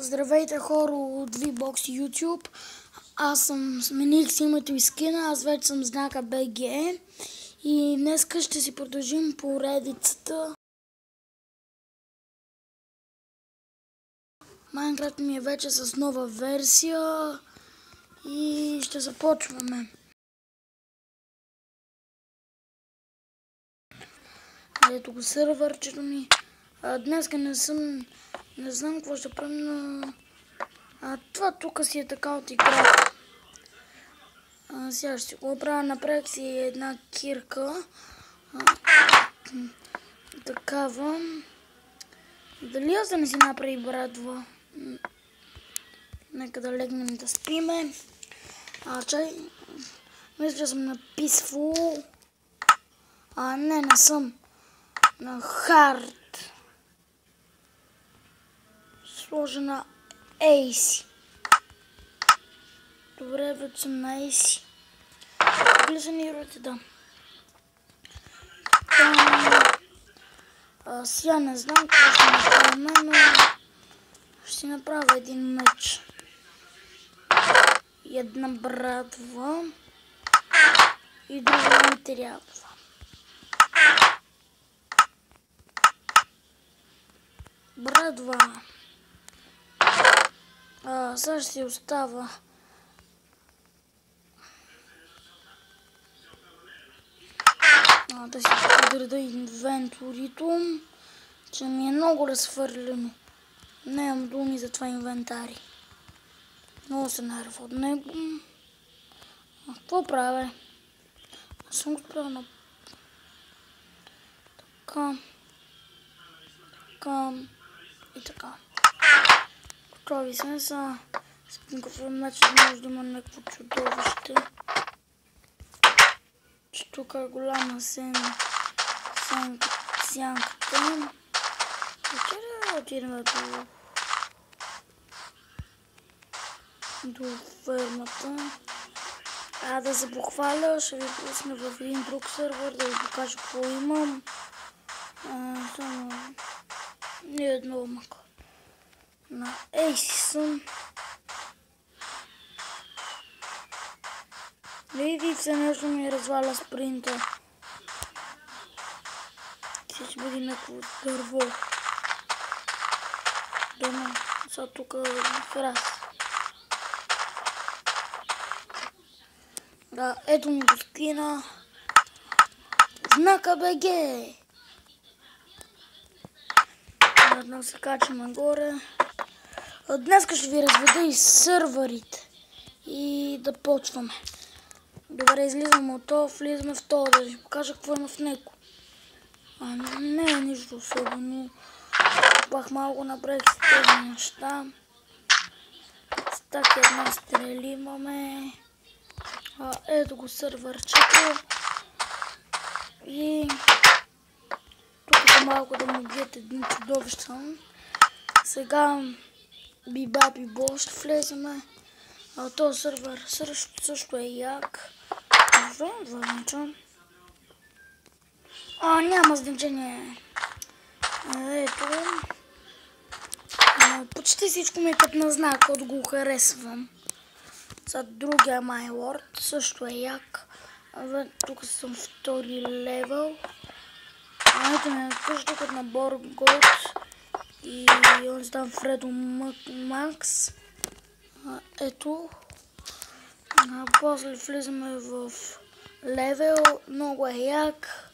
Здравейте хора от VBox YouTube. Аз съм смених си името и скина, аз вече съм знака BG. И днеска ще си продължим поредицата. Майнкрафт ми е вече с нова версия и ще започваме. Ето го сървърчето ми. Днеска не знам какво ще правим, но това тук си е така от играта. Сега ще го правя, направих си една кирка. Такава. Дали аз да не си направи брадва? Нека да легнем да спиме. Чай. Мисля, че съм на Peaceful. Не съм. На Hard. Сложа на AC. Добре, вече съм на AC. Глизанирайте, да. Сега не знам какво ще направим, но ще си направя един меч. И една брадва. И друга ми трябва. Брадва. Сега ще си остава да си подреда инвентарито, че ми е много разхвърлено. Нямам думи за това инвентари. Много се нерва от него. Какво правя? Не съм го справил на... Така. И така. Готови сме са. Спинков меч, може да има някакво чудовище. Че тук е голяма сянката. Вчера отидем до фермата. Да се похваля, ще ви пусна в един друг сервер, да ви покажа какво имам. Само не едно мако. На AC съм. Видите, нещо ми разваля спринта. Ще бъде някакво дърво. Дома. Сега тук е храс. Ето ми го скина. Знака BG. Едно се кача нагоре. Днес ще ви разведа и сървърите. И да почваме. Добре, излизаме от това, влизаме в това, да ви покажа какво има в него. Не е нищо особено. Пах малко направих с тези неща. Стаки една стрели имаме. Ето го сървърчето. И тук са малко да му бият един чудовище. Сега бибаби бол ще влеземе. Този сървър също е як. Няма значение. Ето. Почти всичко ми е като на знак, от го харесвам. За другия MyLord също е як. Тук съм втори левел. Ето ми е също като на Боргот. И он там Фредо Макс. Ето. После влизаме в левел. Много е як.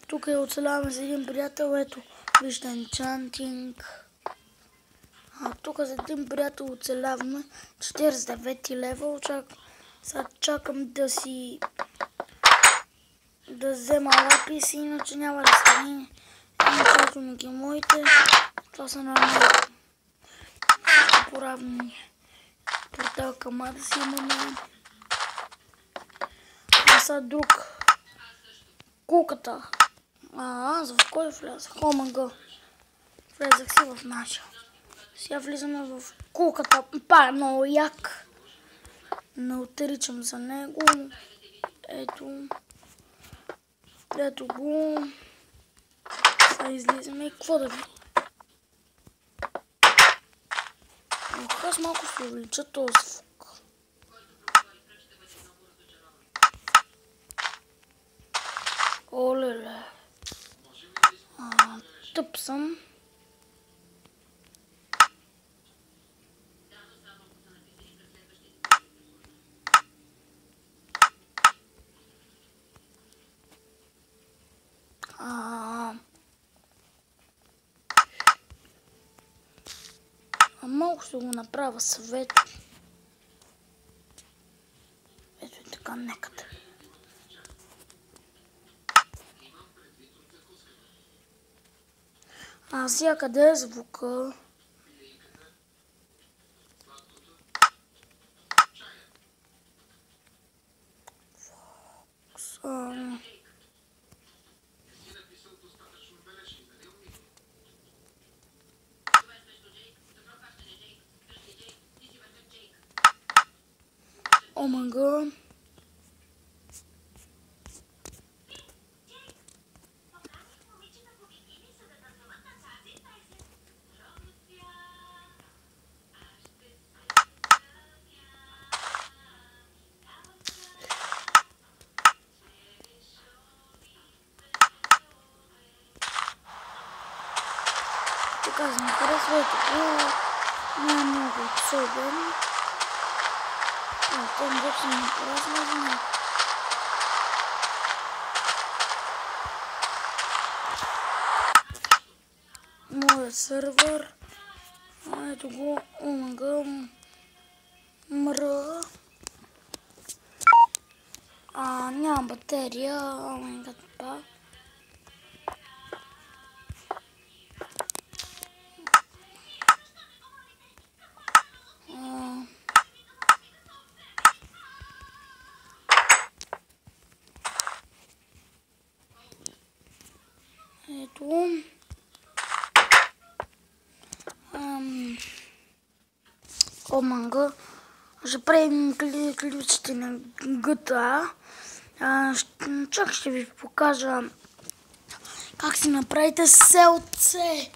Тук оцеляваме с един приятел. Ето, вижте енчантинг. Тук с един приятел оцеляваме. 49 левел. Сега чакам да взема лапис, иначе няма да стане. Иначе ми ги моите. Това са на поравни портал към да си имаме. Сега друг. Куката. Аз в кой влязах? Омага. Влезах си в наша. Сега влизаме в куката. Много як. Не отричам за него. Ето го. Сега излизаме и какво да ви? Аз малко ще увелича този звук. Олеле. Тъп съм. Малко ще го направя светло. Ето и така, нека да. Сега къде е звука? О май гад. Така, за ми харесва и така. Не е много особен. Там вече не харесва. Моя сървър. Ето го. Омага. Мръ. Нямам батерия. Омага това. Ето. Омага. Ще правим ключите на GTA. Чак ще ви покажа как си направите селце.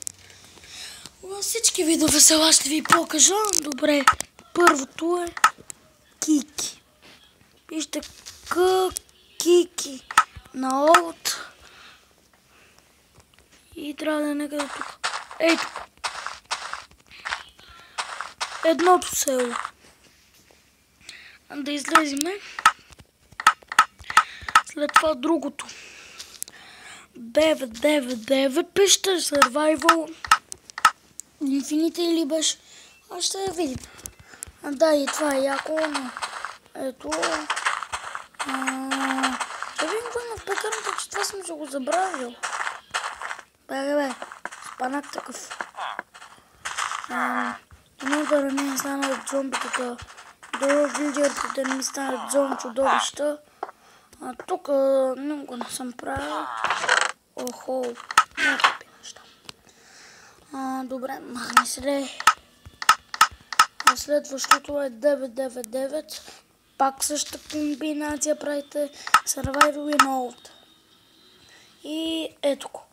Във всички видове села ще ви покажа. Добре, първото е Кики. Вижте Кики на Alt. И трябва да е някъде тук. Ей тук. Едното село. Да излеземе. След това другото. 999 пишете Survival Infinity или беше. Аз ще я видим. Да, и това е яко, но ето. Ще видим кой има в пекарната, че това съм ще го забравил. Бе, спанак такъв. Но да не ми станат зомбитата, до вилджерите да не ми станат зомби чудовища. Тук много не съм правил. Охо, някакви неща. Добре, махни се. Следващото е 999. Пак същата комбинация правите Survival и Alt. И ето го.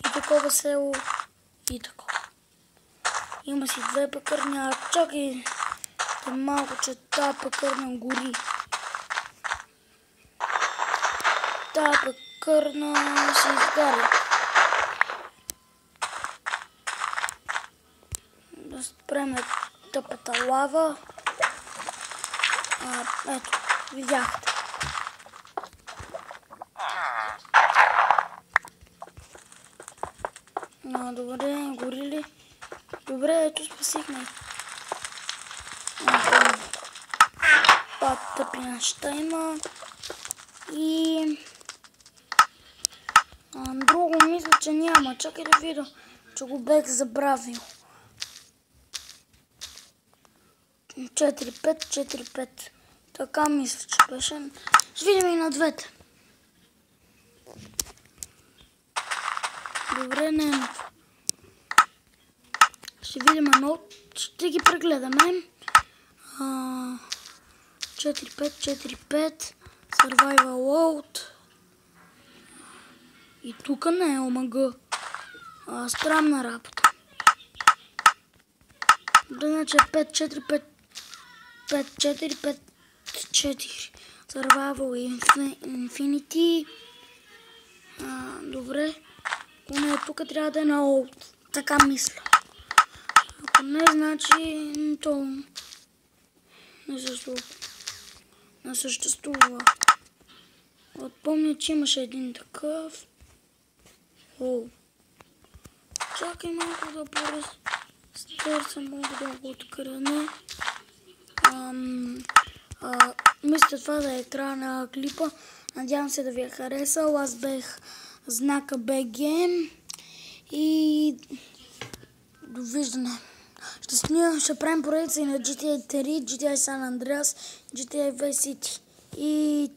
И такова село. И такова. Има си две пекарни. Чакай малко, че тази пекарна гори. Тази пекарна се изгаря. Да спреме тъпата лава. Ето, видяхте. Добре, гори ли? Добре, ето спасихме. Пак тъпи неща има. И друго мисля, че няма. Чакай да видя, че го бех забравил. 4-5. Така мисля, че беше. Ще видим и на двете. Добре, не е. Ще видим едно. Ще ги прегледаме. 4-5. Survival World. И тук не е омага. Странна работа. Значи 5-4-5-4 Survival Infinity. Добре. Поне тук трябва да е на Old. Така мисля. Ако не, значи то не съществува. Отпомня, че имаше един такъв. Чакай малко да поръстърсам, мога да го откръне. Мисля това да е края на клипа. Надявам се да ви е харесал. Аз бех Знака БГ и довиждане. Ще правим проекции на GTA 3, GTA San Andreas, GTA Vice City и